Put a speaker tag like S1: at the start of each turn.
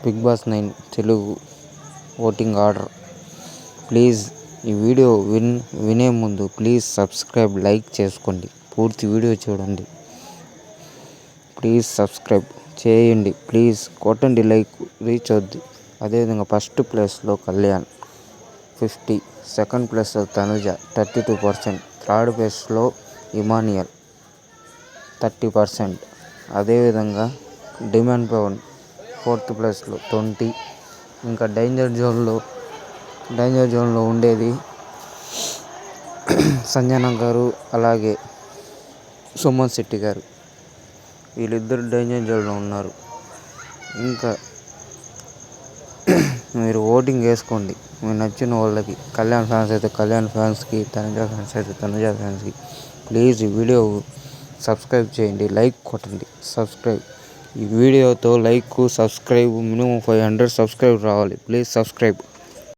S1: Big Boss 9 Telugu voting order. Please ఈ video వినే ముందు ప్లీజ్ సబ్స్క్రైబ్, లైక్ చేసుకోండి. పూర్తి వీడియో చూడండి. ప్లీజ్ సబ్స్క్రైబ్ చేయండి. ప్లీజ్ కొట్టండి లైక్, రీచ్ అవుద్ది. అదేవిధంగా ఫస్ట్ ప్లేస్లో కళ్యాణ్ 50, సెకండ్ ప్లేస్లో తనుజ 32%, థర్డ్ ప్లేస్లో ఇమానియల్ 30%. అదేవిధంగా డిమాండ్ పవన్ ఫోర్త్ ప్లేస్లో 20. ఇంకా డేంజర్ జోన్లో ఉండేది సంజన గారు, అలాగే సుమన్ శెట్టి గారు. వీళ్ళిద్దరు డేంజర్ జోన్లో ఉన్నారు. ఇంకా మీరు ఓటింగ్ వేసుకోండి మీకు నచ్చిన వాళ్ళకి. కళ్యాణ్ ఫ్యాన్స్ అయితే కళ్యాణ్ ఫ్యాన్స్కి, తనుజ ఫ్యాన్స్ అయితే తనుజ ఫ్యాన్స్కి. ప్లీజ్ ఈ వీడియో సబ్స్క్రైబ్ చేయండి, లైక్ కొట్టండి. ఈ వీడియోతో లైక్, సబ్స్క్రైబ్ మినిమం 500 సబ్స్క్రైబ్ రావాలి. Please subscribe.